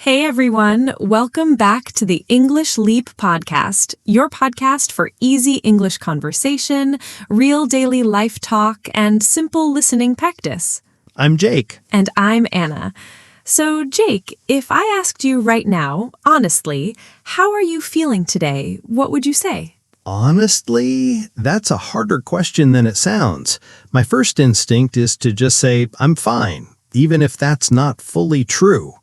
Hey everyone, welcome back to the English Leap podcast, your podcast for easy English conversation, real daily life talk, and simple listening practice. I'm Jake. And I'm Anna. So Jake, if I asked you right now, honestly, how are you feeling today, what would you say? Honestly, that's a harder question than it sounds. My first instinct is to just say, I'm fine, even if that's not fully true.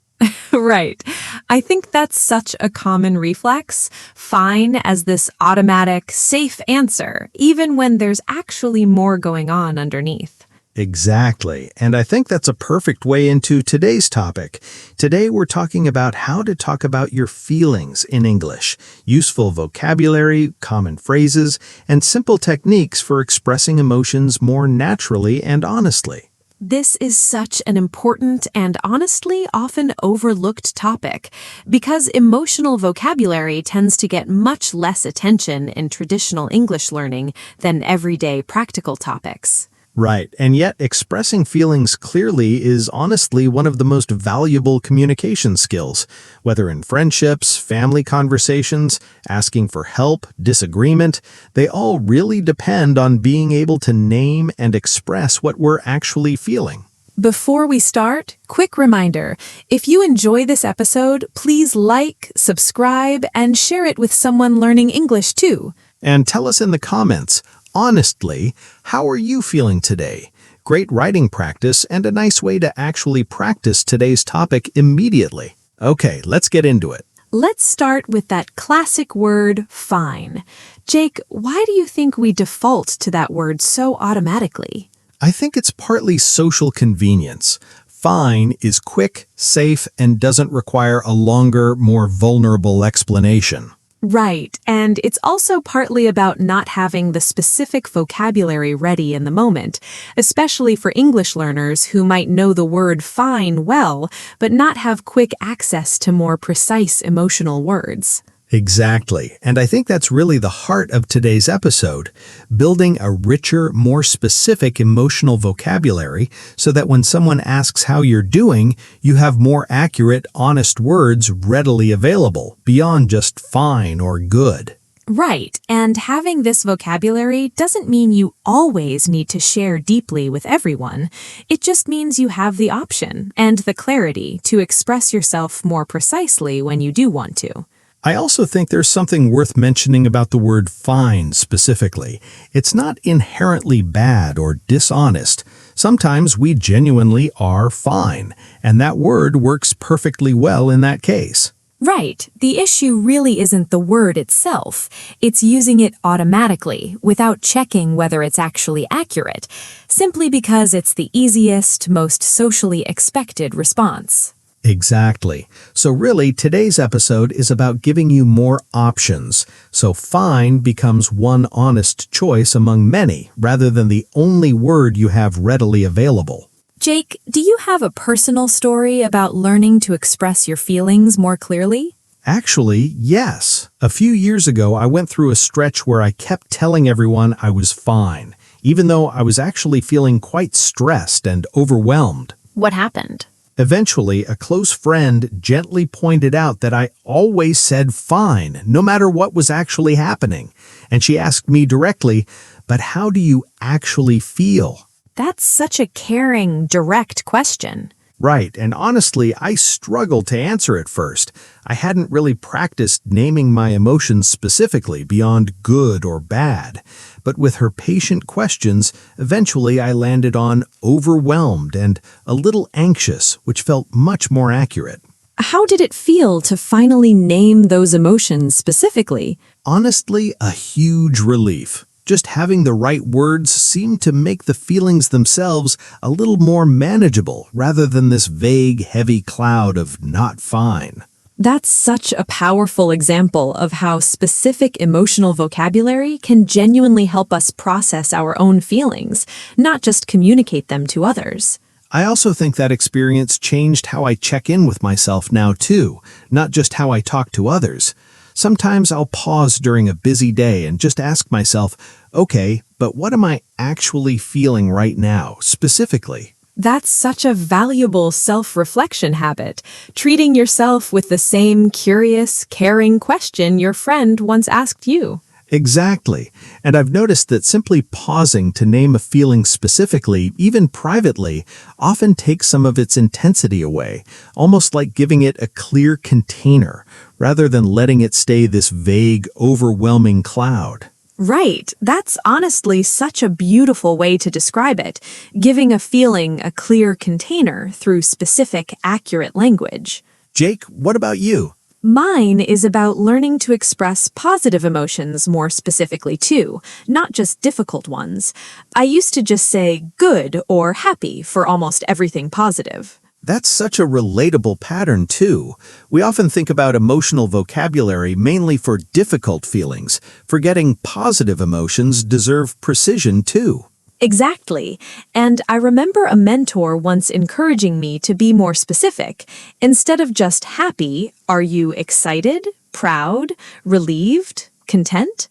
Right. I think that's such a common reflex, fine as this automatic, safe answer, even when there's actually more going on underneath. Exactly. And I think that's a perfect way into today's topic. Today we're talking about how to talk about your feelings in English, useful vocabulary, common phrases, and simple techniques for expressing emotions more naturally and honestly. This is such an important and honestly often overlooked topic because emotional vocabulary tends to get much less attention in traditional English learning than everyday practical topics. Right, and yet expressing feelings clearly is honestly one of the most valuable communication skills, whether in friendships, family conversations, asking for help, disagreement, they all really depend on being able to name and express what we're actually feeling. Before we start, quick reminder, if you enjoy this episode, please like, subscribe, and share it with someone learning English too. And tell us in the comments, honestly, how are you feeling today? Great writing practice and a nice way to actually practice today's topic immediately. Okay, let's get into it. Let's start with that classic word, fine. Jake, why do you think we default to that word so automatically? I think it's partly social convenience. Fine is quick, safe, and doesn't require a longer, more vulnerable explanation. Right, and it's also partly about not having the specific vocabulary ready in the moment, especially for English learners who might know the word fine well, but not have quick access to more precise emotional words. Exactly, and I think that's really the heart of today's episode, building a richer, more specific emotional vocabulary so that when someone asks how you're doing, you have more accurate, honest words readily available, beyond just fine or good. Right, and having this vocabulary doesn't mean you always need to share deeply with everyone. It just means you have the option and the clarity to express yourself more precisely when you do want to. I also think there's something worth mentioning about the word fine specifically. It's not inherently bad or dishonest. Sometimes we genuinely are fine, and that word works perfectly well in that case. Right. The issue really isn't the word itself. It's using it automatically, without checking whether it's actually accurate, simply because it's the easiest, most socially expected response. Exactly. So really, today's episode is about giving you more options. So fine becomes one honest choice among many, rather than the only word you have readily available. Jake, do you have a personal story about learning to express your feelings more clearly? Actually, yes. A few years ago, I went through a stretch where I kept telling everyone I was fine, even though I was actually feeling quite stressed and overwhelmed. What happened? Eventually, a close friend gently pointed out that I always said fine, no matter what was actually happening. And she asked me directly, but how do you actually feel? That's such a caring, direct question. Right, and honestly, I struggled to answer at first. I hadn't really practiced naming my emotions specifically beyond good or bad. But with her patient questions, eventually I landed on overwhelmed and a little anxious, which felt much more accurate. How did it feel to finally name those emotions specifically? Honestly, a huge relief. Just having the right words seemed to make the feelings themselves a little more manageable rather than this vague, heavy cloud of not fine. That's such a powerful example of how specific emotional vocabulary can genuinely help us process our own feelings, not just communicate them to others. I also think that experience changed how I check in with myself now too, not just how I talk to others. Sometimes I'll pause during a busy day and just ask myself, okay, but what am I actually feeling right now, specifically? That's such a valuable self-reflection habit, treating yourself with the same curious, caring question your friend once asked you. Exactly. And I've noticed that simply pausing to name a feeling specifically, even privately, often takes some of its intensity away, almost like giving it a clear container, rather than letting it stay this vague, overwhelming cloud. Right. That's honestly such a beautiful way to describe it, giving a feeling a clear container through specific, accurate language. Jake, what about you? Mine is about learning to express positive emotions more specifically too, not just difficult ones. I used to just say good or happy for almost everything positive. That's such a relatable pattern, too. We often think about emotional vocabulary mainly for difficult feelings, forgetting positive emotions deserve precision, too. Exactly. And I remember a mentor once encouraging me to be more specific. Instead of just happy, are you excited, proud, relieved, content?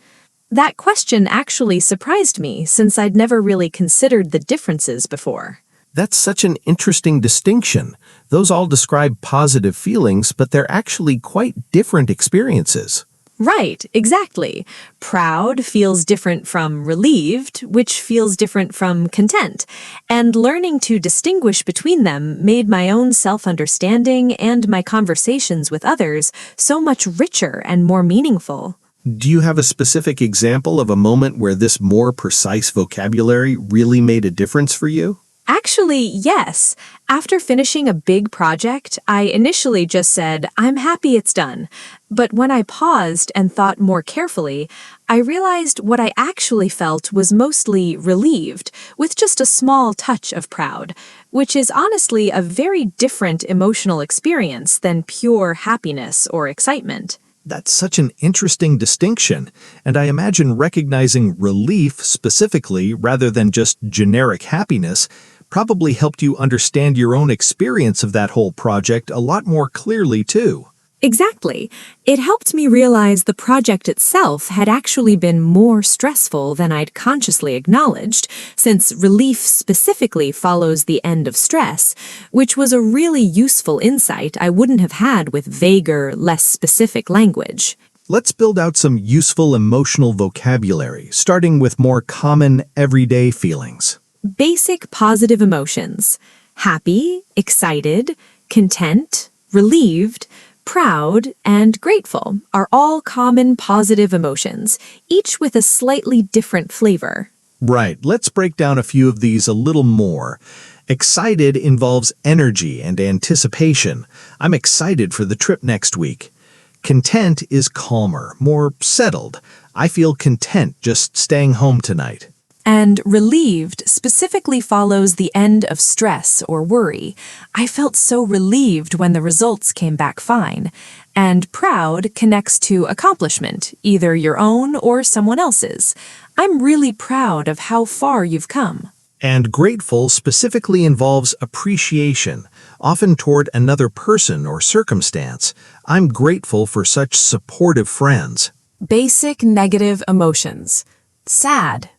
That question actually surprised me since I'd never really considered the differences before. That's such an interesting distinction. Those all describe positive feelings, but they're actually quite different experiences. Right, exactly. Proud feels different from relieved, which feels different from content. And learning to distinguish between them made my own self-understanding and my conversations with others so much richer and more meaningful. Do you have a specific example of a moment where this more precise vocabulary really made a difference for you? Actually, yes. After finishing a big project, I initially just said, I'm happy it's done. But when I paused and thought more carefully, I realized what I actually felt was mostly relieved, with just a small touch of proud, which is honestly a very different emotional experience than pure happiness or excitement. That's such an interesting distinction, and I imagine recognizing relief specifically rather than just generic happiness probably helped you understand your own experience of that whole project a lot more clearly, too. Exactly. It helped me realize the project itself had actually been more stressful than I'd consciously acknowledged, since relief specifically follows the end of stress, which was a really useful insight I wouldn't have had with vaguer, less specific language. Let's build out some useful emotional vocabulary, starting with more common, everyday feelings. Basic positive emotions: happy, excited, content, relieved, proud, and grateful are all common positive emotions, each with a slightly different flavor. Right, let's break down a few of these a little more. Excited involves energy and anticipation. I'm excited for the trip next week. Content is calmer, more settled. I feel content just staying home tonight. And relieved specifically follows the end of stress or worry. I felt so relieved when the results came back fine. And proud connects to accomplishment, either your own or someone else's. I'm really proud of how far you've come. And grateful specifically involves appreciation, often toward another person or circumstance. I'm grateful for such supportive friends. Basic negative emotions: sad,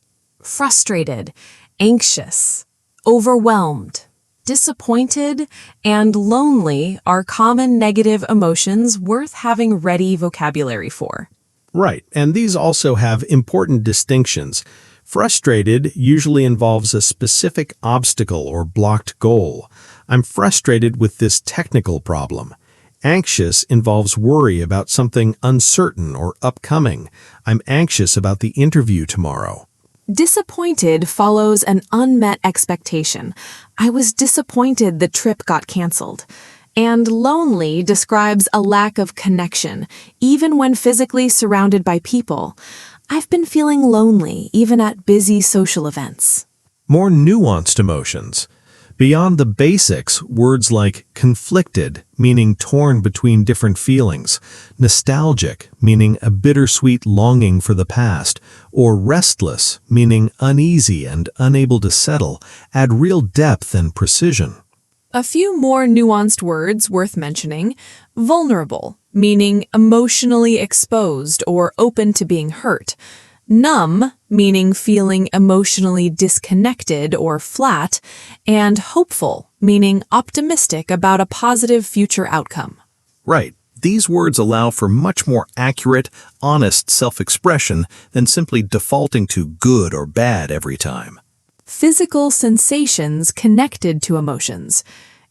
frustrated, anxious, overwhelmed, disappointed, and lonely are common negative emotions worth having ready vocabulary for. Right, and these also have important distinctions. Frustrated usually involves a specific obstacle or blocked goal. I'm frustrated with this technical problem. Anxious involves worry about something uncertain or upcoming. I'm anxious about the interview tomorrow. Disappointed follows an unmet expectation. I was disappointed the trip got canceled. And lonely describes a lack of connection, even when physically surrounded by people. I've been feeling lonely, even at busy social events. More nuanced emotions. Beyond the basics, words like conflicted, meaning torn between different feelings, nostalgic, meaning a bittersweet longing for the past, or restless, meaning uneasy and unable to settle, add real depth and precision. A few more nuanced words worth mentioning: vulnerable, meaning emotionally exposed or open to being hurt. Numb, meaning feeling emotionally disconnected or flat, and hopeful, meaning optimistic about a positive future outcome. Right. These words allow for much more accurate, honest self-expression than simply defaulting to good or bad every time. Physical sensations connected to emotions.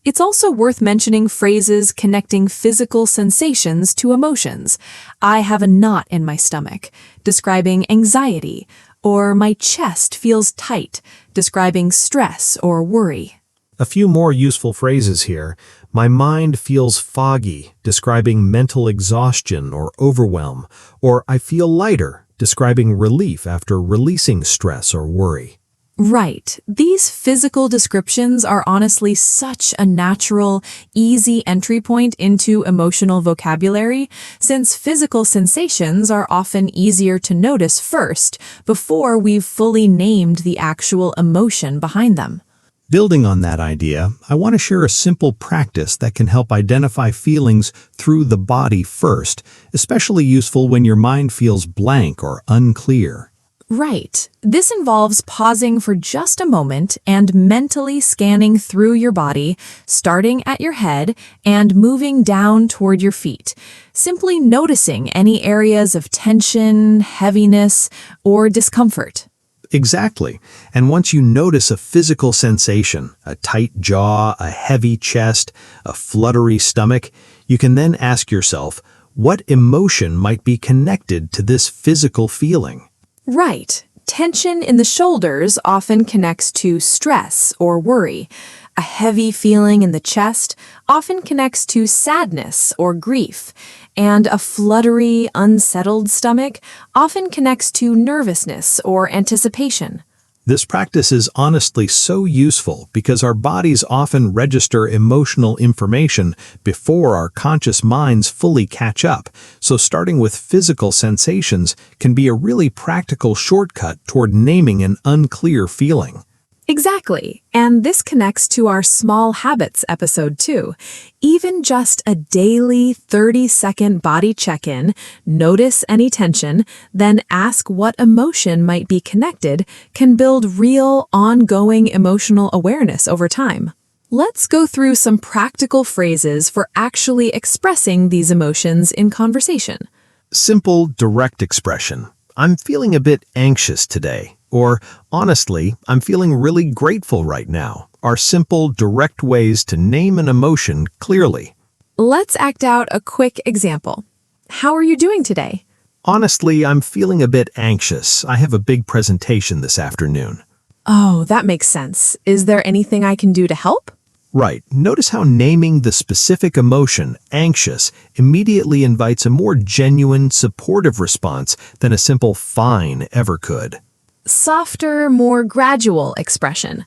It's also worth mentioning phrases connecting physical sensations to emotions. I have a knot in my stomach, describing anxiety, or my chest feels tight, describing stress or worry. A few more useful phrases here. My mind feels foggy, describing mental exhaustion or overwhelm, or I feel lighter, describing relief after releasing stress or worry. Right. These physical descriptions are honestly such a natural, easy entry point into emotional vocabulary, since physical sensations are often easier to notice first before we've fully named the actual emotion behind them. Building on that idea, I want to share a simple practice that can help identify feelings through the body first, especially useful when your mind feels blank or unclear. Right. This involves pausing for just a moment and mentally scanning through your body, starting at your head and moving down toward your feet, simply noticing any areas of tension, heaviness, or discomfort. Exactly. And once you notice a physical sensation, a tight jaw, a heavy chest, a fluttery stomach, you can then ask yourself, what emotion might be connected to this physical feeling? Right. Tension in the shoulders often connects to stress or worry. A heavy feeling in the chest often connects to sadness or grief. And a fluttery, unsettled stomach often connects to nervousness or anticipation. This practice is honestly so useful because our bodies often register emotional information before our conscious minds fully catch up, so starting with physical sensations can be a really practical shortcut toward naming an unclear feeling. Exactly. And this connects to our small habits episode too. Even just a daily 30-second body check-in, notice any tension, then ask what emotion might be connected, can build real, ongoing emotional awareness over time. Let's go through some practical phrases for actually expressing these emotions in conversation. Simple, direct expression. I'm feeling a bit anxious today. Or, honestly, I'm feeling really grateful right now, are simple, direct ways to name an emotion clearly. Let's act out a quick example. How are you doing today? Honestly, I'm feeling a bit anxious. I have a big presentation this afternoon. Oh, that makes sense. Is there anything I can do to help? Right. Notice how naming the specific emotion, anxious, immediately invites a more genuine, supportive response than a simple fine ever could. Softer, more gradual expression.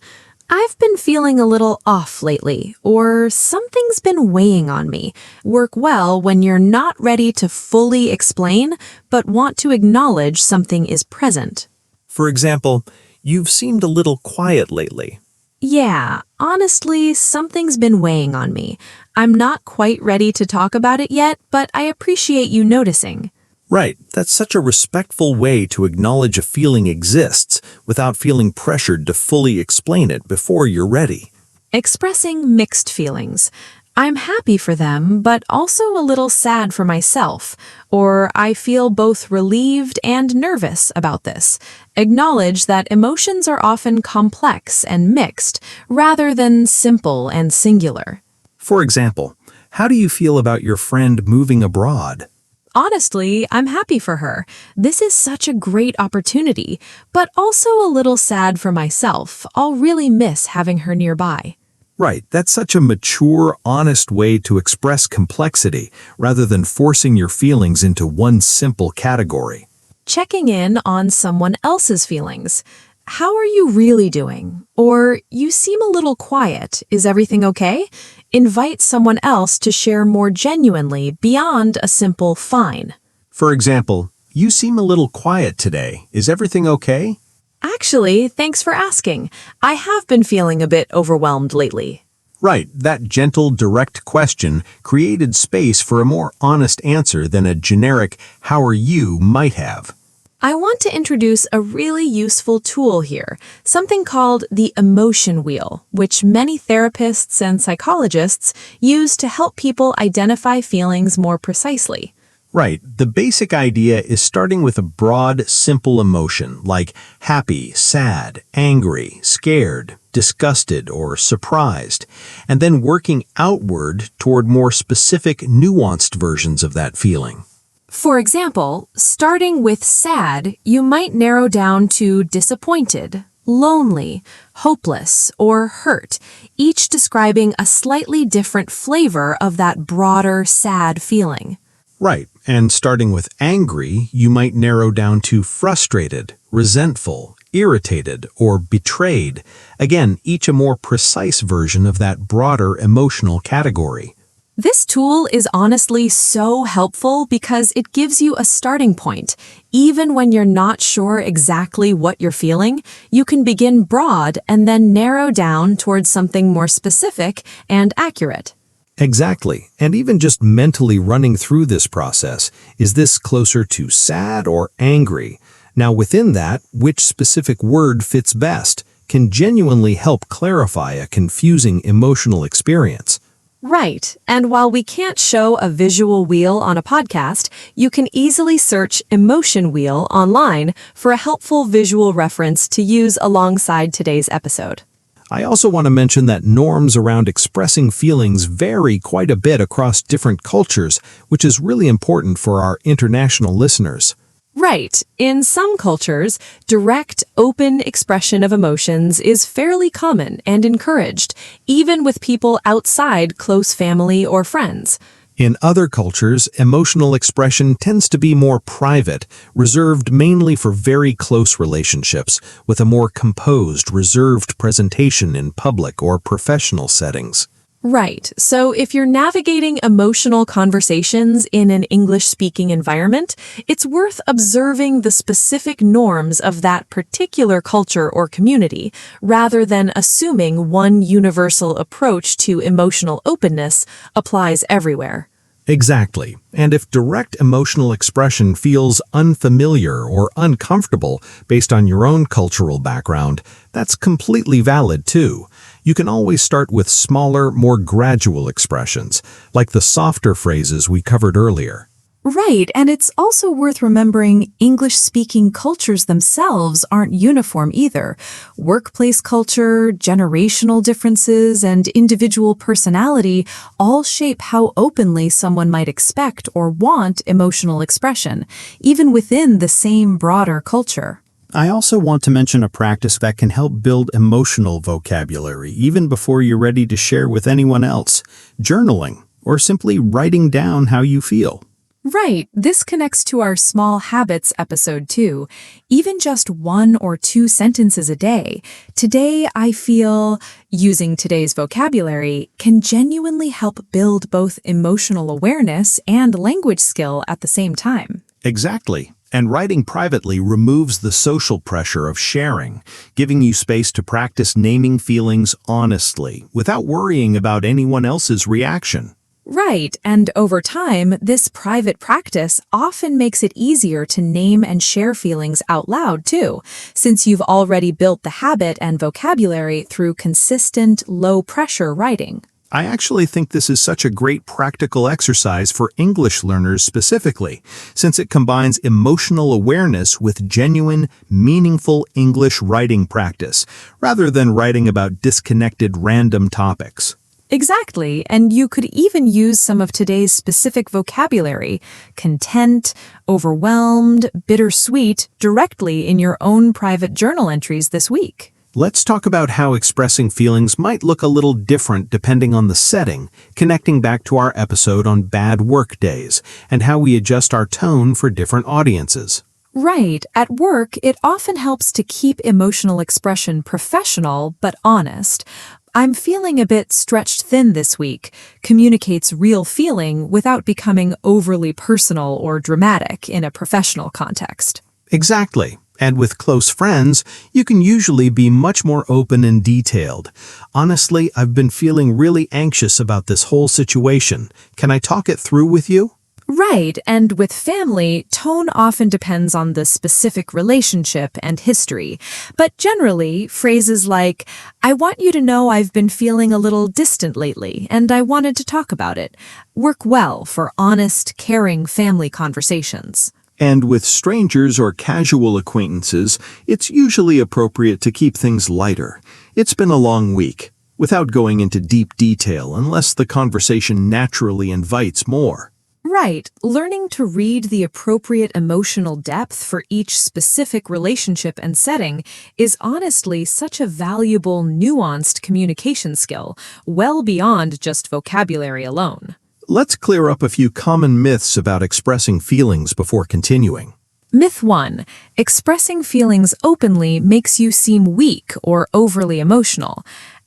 I've been feeling a little off lately, or something's been weighing on me. Work well when you're not ready to fully explain, but want to acknowledge something is present. For example, you've seemed a little quiet lately. Yeah, honestly, something's been weighing on me. I'm not quite ready to talk about it yet, but I appreciate you noticing. Right, that's such a respectful way to acknowledge a feeling exists without feeling pressured to fully explain it before you're ready. Expressing mixed feelings. I'm happy for them, but also a little sad for myself, or I feel both relieved and nervous about this. Acknowledge that emotions are often complex and mixed, rather than simple and singular. For example, how do you feel about your friend moving abroad? Honestly, I'm happy for her. This is such a great opportunity, but also a little sad for myself. I'll really miss having her nearby. Right, that's such a mature, honest way to express complexity rather than forcing your feelings into one simple category. Checking in on someone else's feelings. How are you really doing? Or you seem a little quiet. Is everything okay? Invite someone else to share more genuinely beyond a simple fine. For example, you seem a little quiet today. Is everything okay? Actually, thanks for asking. I have been feeling a bit overwhelmed lately. Right, that gentle, direct question created space for a more honest answer than a generic, how are you, might have. I want to introduce a really useful tool here, something called the emotion wheel, which many therapists and psychologists use to help people identify feelings more precisely. Right. The basic idea is starting with a broad, simple emotion like happy, sad, angry, scared, disgusted, or surprised, and then working outward toward more specific, nuanced versions of that feeling. For example, starting with sad, you might narrow down to disappointed, lonely, hopeless, or hurt, each describing a slightly different flavor of that broader, sad feeling. Right. And starting with angry, you might narrow down to frustrated, resentful, irritated, or betrayed. Again, each a more precise version of that broader emotional category. This tool is honestly so helpful because it gives you a starting point. Even when you're not sure exactly what you're feeling, you can begin broad and then narrow down towards something more specific and accurate. Exactly. And even just mentally running through this process, is this closer to sad or angry? Now within that, which specific word fits best can genuinely help clarify a confusing emotional experience. Right, and while we can't show a visual wheel on a podcast, you can easily search emotion wheel online for a helpful visual reference to use alongside today's episode. I also want to mention that norms around expressing feelings vary quite a bit across different cultures, which is really important for our international listeners. Right. In some cultures, direct, open expression of emotions is fairly common and encouraged, even with people outside close family or friends. In other cultures, emotional expression tends to be more private, reserved mainly for very close relationships, with a more composed, reserved presentation in public or professional settings. Right. So if you're navigating emotional conversations in an English-speaking environment, it's worth observing the specific norms of that particular culture or community, rather than assuming one universal approach to emotional openness applies everywhere. Exactly. And if direct emotional expression feels unfamiliar or uncomfortable based on your own cultural background, that's completely valid too. You can always start with smaller, more gradual expressions, like the softer phrases we covered earlier. Right, and it's also worth remembering English-speaking cultures themselves aren't uniform either. Workplace culture, generational differences, and individual personality all shape how openly someone might expect or want emotional expression, even within the same broader culture. I also want to mention a practice that can help build emotional vocabulary even before you're ready to share with anyone else: journaling, or simply writing down how you feel. Right, this connects to our small habits episode too. Even just 1 or 2 sentences a day, "Today I feel," using today's vocabulary, can genuinely help build both emotional awareness and language skill at the same time. Exactly. And writing privately removes the social pressure of sharing, giving you space to practice naming feelings honestly, without worrying about anyone else's reaction. Right, and over time, this private practice often makes it easier to name and share feelings out loud too, since you've already built the habit and vocabulary through consistent, low-pressure writing. I actually think this is such a great practical exercise for English learners specifically, since it combines emotional awareness with genuine, meaningful English writing practice, rather than writing about disconnected random topics. Exactly, and you could even use some of today's specific vocabulary, content, overwhelmed, bittersweet, directly in your own private journal entries this week. Let's talk about how expressing feelings might look a little different depending on the setting, connecting back to our episode on bad work days, and how we adjust our tone for different audiences. Right. At work, it often helps to keep emotional expression professional but honest. "I'm feeling a bit stretched thin this week" communicates real feeling without becoming overly personal or dramatic in a professional context. Exactly. And with close friends, you can usually be much more open and detailed. "Honestly, I've been feeling really anxious about this whole situation. Can I talk it through with you?" Right, and with family, tone often depends on the specific relationship and history. But generally, phrases like, I want you to know I've been feeling a little distant lately, and I wanted to talk about it, work well for honest, caring family conversations. And with strangers or casual acquaintances, it's usually appropriate to keep things lighter. It's been a long week, without going into deep detail unless the conversation naturally invites more. Right, learning to read the appropriate emotional depth for each specific relationship and setting is honestly such a valuable, nuanced communication skill, well beyond just vocabulary alone. Let's clear up a few common myths about expressing feelings before continuing. Myth 1. Expressing feelings openly makes you seem weak or overly emotional.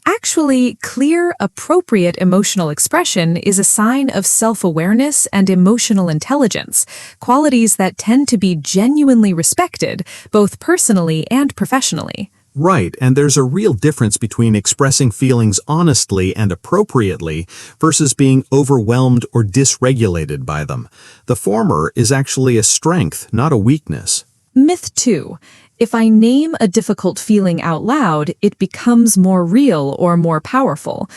Actually, clear, appropriate emotional expression is a sign of self-awareness and emotional intelligence, qualities that tend to be genuinely respected, both personally and professionally. Right, and there's a real difference between expressing feelings honestly and appropriately versus being overwhelmed or dysregulated by them. The former is actually a strength, not a weakness. Myth 2. If I name a difficult feeling out loud, it becomes more real or more powerful.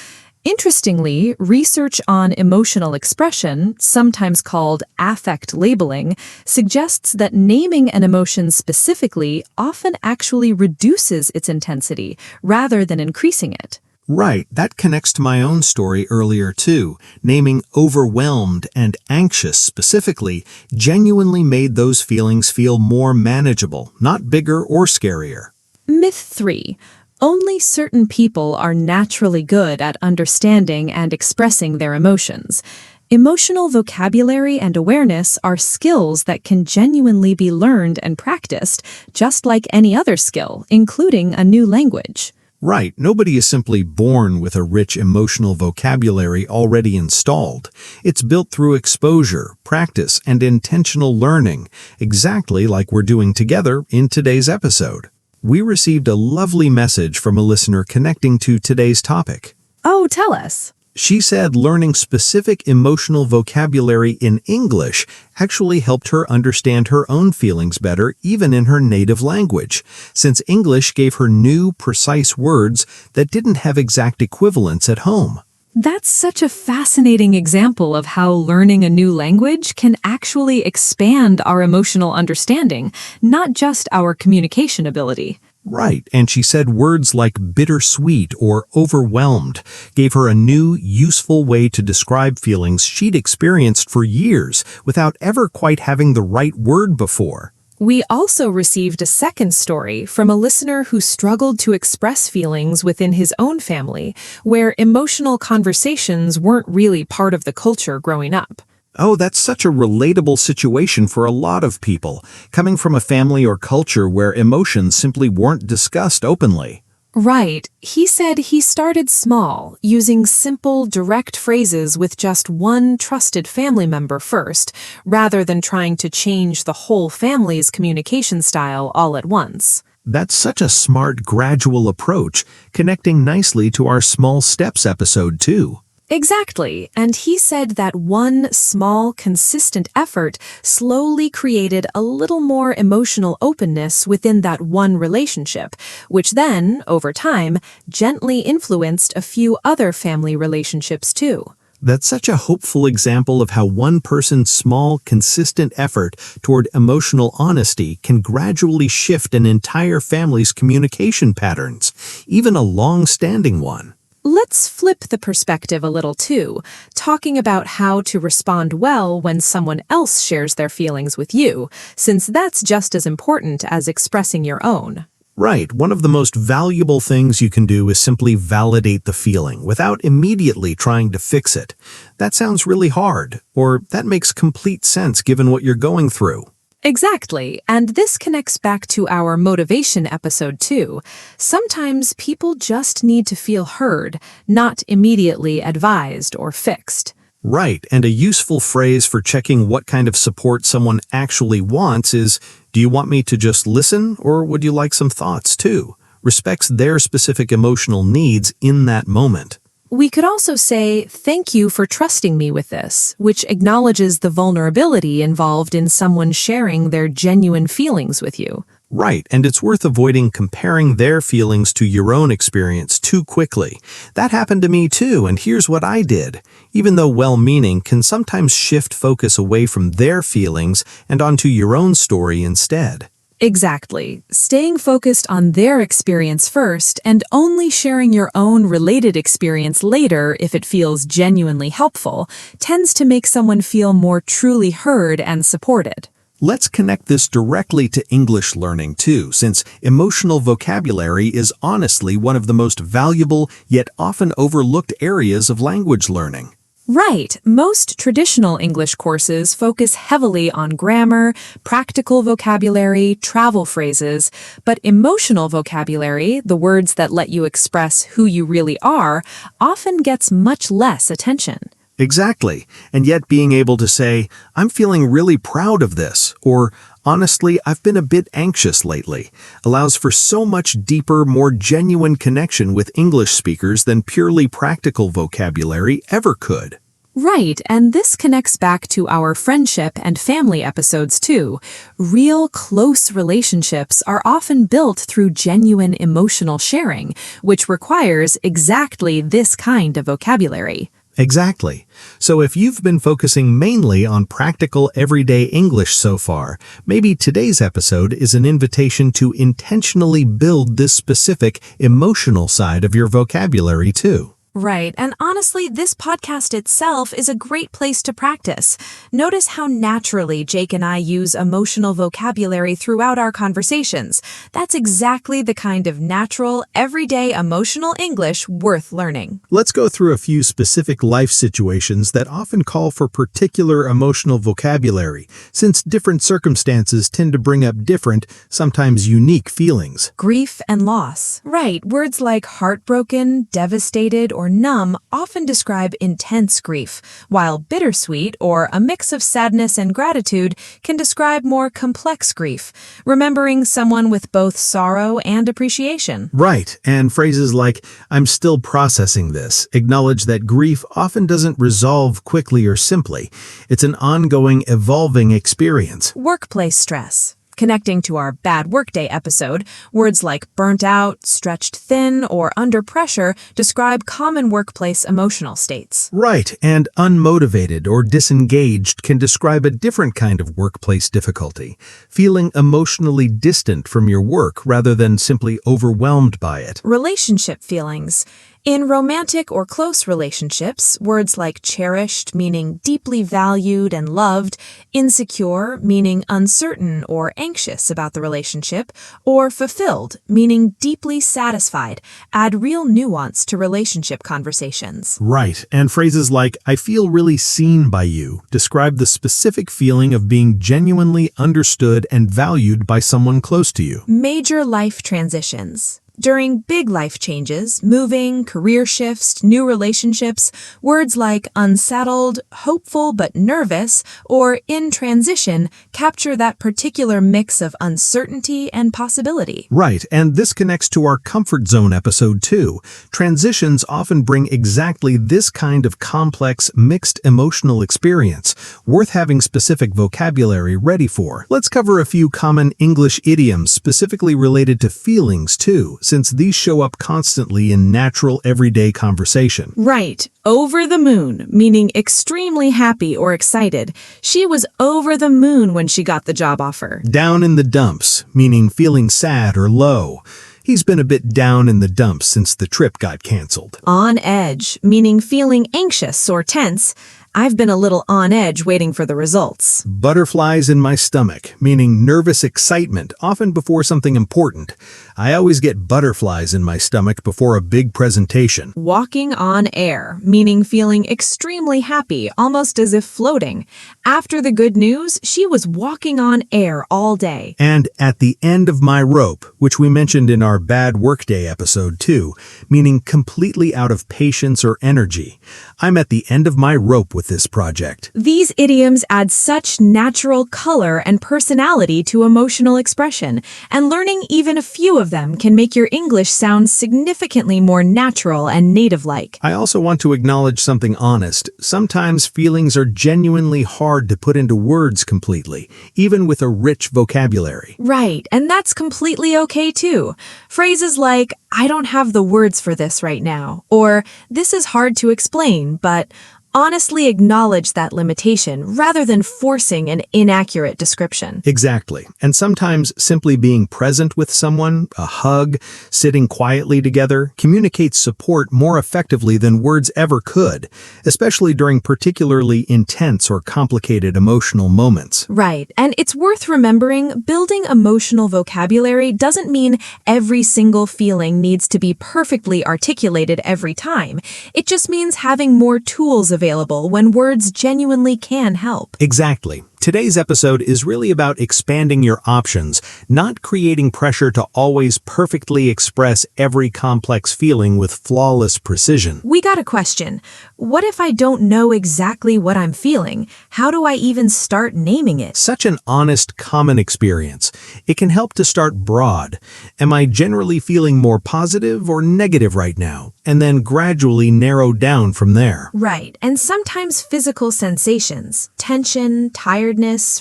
Interestingly, research on emotional expression, sometimes called affect labeling, suggests that naming an emotion specifically often actually reduces its intensity rather than increasing it. Right, that connects to my own story earlier too. Naming overwhelmed and anxious specifically genuinely made those feelings feel more manageable, not bigger or scarier. Myth 3. Only certain people are naturally good at understanding and expressing their emotions. Emotional vocabulary and awareness are skills that can genuinely be learned and practiced, just like any other skill, including a new language. Right, nobody is simply born with a rich emotional vocabulary already installed. It's built through exposure, practice, and intentional learning, exactly like we're doing together in today's episode. We received a lovely message from a listener connecting to today's topic. Oh, tell us. She said learning specific emotional vocabulary in English actually helped her understand her own feelings better even in her native language, since English gave her new, precise words that didn't have exact equivalents at home. That's such a fascinating example of how learning a new language can actually expand our emotional understanding, not just our communication ability. Right, and she said words like bittersweet or overwhelmed gave her a new, useful way to describe feelings she'd experienced for years without ever quite having the right word before. We also received a second story from a listener who struggled to express feelings within his own family, where emotional conversations weren't really part of the culture growing up. Oh, that's such a relatable situation for a lot of people, coming from a family or culture where emotions simply weren't discussed openly. Right. He said he started small, using simple, direct phrases with just one trusted family member first, rather than trying to change the whole family's communication style all at once. That's such a smart, gradual approach, connecting nicely to our Small Steps episode too. Exactly, and he said that one small, consistent effort slowly created a little more emotional openness within that one relationship, which then, over time, gently influenced a few other family relationships too. That's such a hopeful example of how one person's small, consistent effort toward emotional honesty can gradually shift an entire family's communication patterns, even a long-standing one. Let's flip the perspective a little too, talking about how to respond well when someone else shares their feelings with you, since that's just as important as expressing your own. Right, one of the most valuable things you can do is simply validate the feeling without immediately trying to fix it. That sounds really hard, or that makes complete sense given what you're going through. Exactly, and this connects back to our motivation episode too. Sometimes people just need to feel heard, not immediately advised or fixed. Right, and a useful phrase for checking what kind of support someone actually wants is, do you want me to just listen, or would you like some thoughts too? Respects their specific emotional needs in that moment. We could also say, "Thank you for trusting me with this," which acknowledges the vulnerability involved in someone sharing their genuine feelings with you. Right, and it's worth avoiding comparing their feelings to your own experience too quickly. That happened to me too, and here's what I did. Even though well-meaning can sometimes shift focus away from their feelings and onto your own story instead. Exactly. Staying focused on their experience first and only sharing your own related experience later if it feels genuinely helpful tends to make someone feel more truly heard and supported. Let's connect this directly to English learning too, since emotional vocabulary is honestly one of the most valuable yet often overlooked areas of language learning. Right. Most traditional English courses focus heavily on grammar, practical vocabulary, travel phrases, but emotional vocabulary, the words that let you express who you really are, often gets much less attention. Exactly. And yet being able to say, "I'm feeling really proud of this," or "Honestly, I've been a bit anxious lately," allows for so much deeper, more genuine connection with English speakers than purely practical vocabulary ever could. Right, and this connects back to our friendship and family episodes too. Real, close relationships are often built through genuine emotional sharing, which requires exactly this kind of vocabulary. Exactly. So if you've been focusing mainly on practical everyday English so far, maybe today's episode is an invitation to intentionally build this specific emotional side of your vocabulary too. Right, and honestly, this podcast itself is a great place to practice. Notice how naturally Jake and I use emotional vocabulary throughout our conversations. That's exactly the kind of natural, everyday emotional English worth learning. Let's go through a few specific life situations that often call for particular emotional vocabulary, since different circumstances tend to bring up different, sometimes unique feelings. Grief and loss. Right, words like heartbroken, devastated, or numb often describe intense grief, while bittersweet, or a mix of sadness and gratitude, can describe more complex grief, remembering someone with both sorrow and appreciation. Right, and phrases like, "I'm still processing this," acknowledge that grief often doesn't resolve quickly or simply. It's an ongoing, evolving experience. Workplace stress. Connecting to our bad workday episode, words like burnt out, stretched thin, or under pressure describe common workplace emotional states. Right, and unmotivated or disengaged can describe a different kind of workplace difficulty, feeling emotionally distant from your work rather than simply overwhelmed by it. Relationship feelings. In romantic or close relationships, words like cherished, meaning deeply valued and loved, insecure, meaning uncertain or anxious about the relationship, or fulfilled, meaning deeply satisfied, add real nuance to relationship conversations. Right, and phrases like, "I feel really seen by you," describe the specific feeling of being genuinely understood and valued by someone close to you. Major life transitions. During big life changes, moving, career shifts, new relationships, words like unsettled, hopeful but nervous, or in transition capture that particular mix of uncertainty and possibility. Right, and this connects to our comfort zone episode too. Transitions often bring exactly this kind of complex, mixed emotional experience, worth having specific vocabulary ready for. Let's cover a few common English idioms specifically related to feelings too, since these show up constantly in natural everyday conversation. Right. Over the moon, meaning extremely happy or excited. She was over the moon when she got the job offer. Down in the dumps, meaning feeling sad or low. He's been a bit down in the dumps since the trip got canceled. On edge, meaning feeling anxious or tense. I've been a little on edge waiting for the results. Butterflies in my stomach, meaning nervous excitement, often before something important. I always get butterflies in my stomach before a big presentation. Walking on air, meaning feeling extremely happy, almost as if floating. After the good news, she was walking on air all day. And at the end of my rope, which we mentioned in our bad workday episode too, meaning completely out of patience or energy. I'm at the end of my rope with this project. These idioms add such natural color and personality to emotional expression, and learning even a few of of them can make your English sound significantly more natural and native-like. I also want to acknowledge something honest. Sometimes feelings are genuinely hard to put into words completely, even with a rich vocabulary. Right, and that's completely okay too. Phrases like, I don't have the words for this right now, or this is hard to explain, but honestly acknowledge that limitation rather than forcing an inaccurate description. Exactly. And sometimes simply being present with someone, a hug, sitting quietly together, communicates support more effectively than words ever could, especially during particularly intense or complicated emotional moments. Right, and it's worth remembering building emotional vocabulary doesn't mean every single feeling needs to be perfectly articulated every time. It just means having more tools available when words genuinely can help. Exactly. Today's episode is really about expanding your options, not creating pressure to always perfectly express every complex feeling with flawless precision. We got a question. What if I don't know exactly what I'm feeling? How do I even start naming it? Such an honest, common experience. It can help to start broad. Am I generally feeling more positive or negative right now? And then gradually narrow down from there. Right, and sometimes physical sensations, tension, tiredness,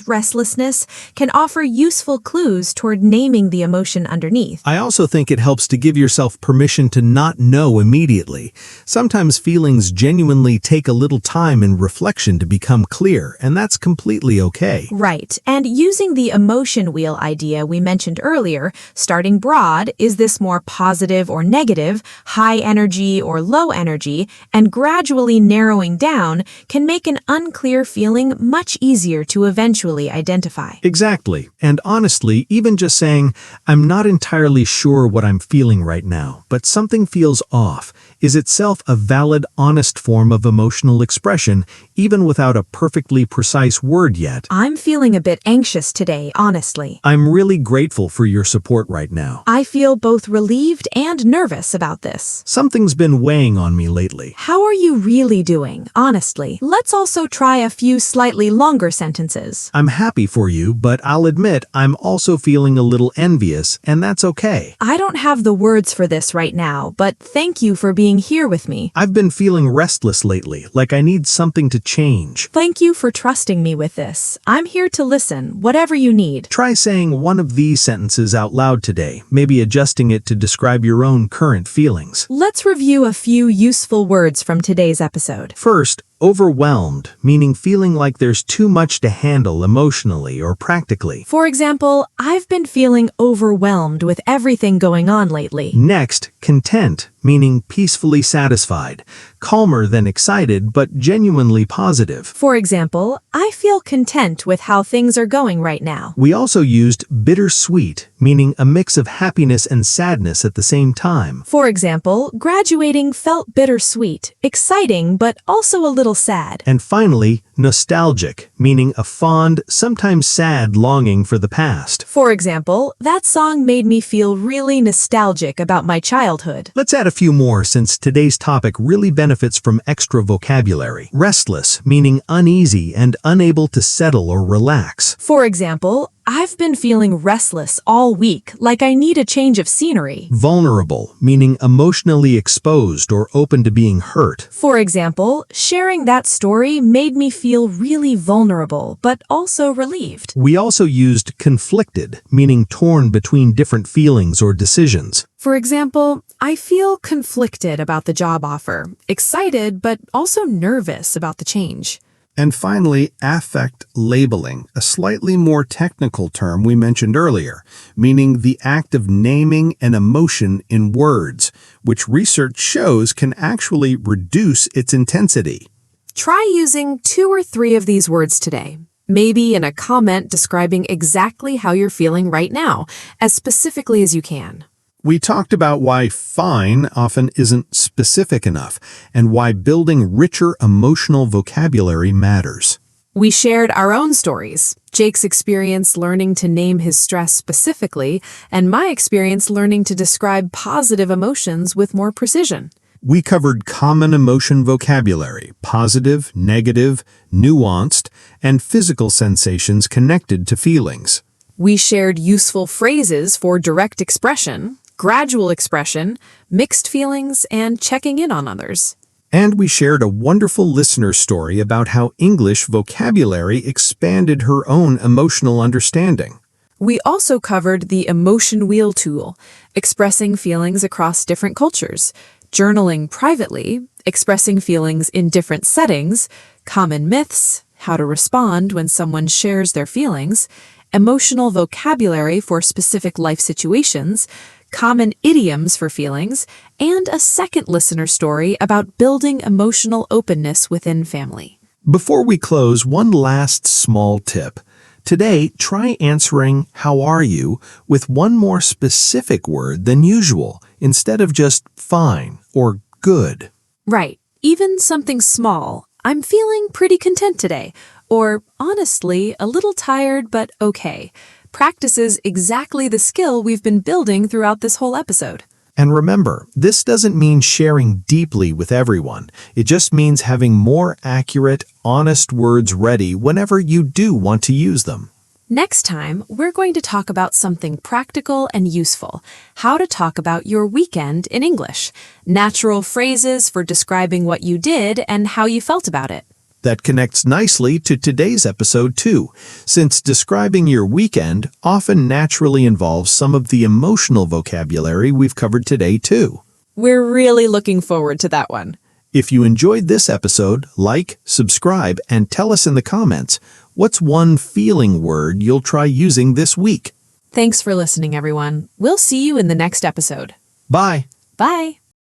restlessness, can offer useful clues toward naming the emotion underneath. I also think it helps to give yourself permission to not know immediately. Sometimes feelings genuinely take a little time and reflection to become clear, and that's completely okay. Right, and using the emotion wheel idea we mentioned earlier, starting broad, is this more positive or negative, high energy or low energy, and gradually narrowing down can make an unclear feeling much easier to eventually identify. Exactly. And honestly, even just saying, I'm not entirely sure what I'm feeling right now, but something feels off, is itself a valid, honest form of emotional expression, even without a perfectly precise word yet. I'm feeling a bit anxious today, honestly. I'm really grateful for your support right now. I feel both relieved and nervous about this. Something's been weighing on me lately. How are you really doing, honestly? Let's also try a few slightly longer sentences. I'm happy for you, but I'll admit I'm also feeling a little envious, and that's okay. I don't have the words for this right now, but thank you for being here with me. I've been feeling restless lately, like I need something to change. Thank you for trusting me with this. I'm here to listen, whatever you need. Try saying one of these sentences out loud today, maybe adjusting it to describe your own current feelings. Let's review a few useful words from today's episode. First, overwhelmed, meaning feeling like there's too much to handle emotionally or practically. For example, I've been feeling overwhelmed with everything going on lately. Next, content, meaning peacefully satisfied, calmer than excited, but genuinely positive. For example, I feel content with how things are going right now. We also used bittersweet, meaning a mix of happiness and sadness at the same time. For example, graduating felt bittersweet, exciting, but also a little sad. And finally, nostalgic, meaning a fond, sometimes sad longing for the past. For example, that song made me feel really nostalgic about my childhood. Let's add a few more since today's topic really benefits from extra vocabulary. Restless, meaning uneasy and unable to settle or relax. For example, I've been feeling restless all week, like I need a change of scenery. Vulnerable, meaning emotionally exposed or open to being hurt. For example, sharing that story made me feel really vulnerable, but also relieved. We also used conflicted, meaning torn between different feelings or decisions. For example, I feel conflicted about the job offer, excited but also nervous about the change. And finally, affect labeling, a slightly more technical term we mentioned earlier, meaning the act of naming an emotion in words, which research shows can actually reduce its intensity. Try using 2 or 3 of these words today. Maybe in a comment describing exactly how you're feeling right now, as specifically as you can. We talked about why fine often isn't specific enough and why building richer emotional vocabulary matters. We shared our own stories, Jake's experience learning to name his stress specifically, and my experience learning to describe positive emotions with more precision. We covered common emotion vocabulary, positive, negative, nuanced, and physical sensations connected to feelings. We shared useful phrases for direct expression, gradual expression, mixed feelings, and checking in on others. And we shared a wonderful listener story about how English vocabulary expanded her own emotional understanding. We also covered the emotion wheel tool, expressing feelings across different cultures, journaling privately, expressing feelings in different settings, common myths, how to respond when someone shares their feelings, emotional vocabulary for specific life situations, common idioms for feelings, and a second listener story about building emotional openness within family. Before we close, one last small tip. Today, try answering "How are you?" with one more specific word than usual, instead of just "fine" or "good." Right. Even something small. I'm feeling pretty content today. Or, honestly, a little tired, but okay. Practices exactly the skill we've been building throughout this whole episode. And remember, this doesn't mean sharing deeply with everyone. It just means having more accurate, honest words ready whenever you do want to use them. Next time, we're going to talk about something practical and useful, how to talk about your weekend in English, natural phrases for describing what you did and how you felt about it. That connects nicely to today's episode too, since describing your weekend often naturally involves some of the emotional vocabulary we've covered today too. We're really looking forward to that one. If you enjoyed this episode, like, subscribe, and tell us in the comments, what's one feeling word you'll try using this week? Thanks for listening, everyone. We'll see you in the next episode. Bye! Bye!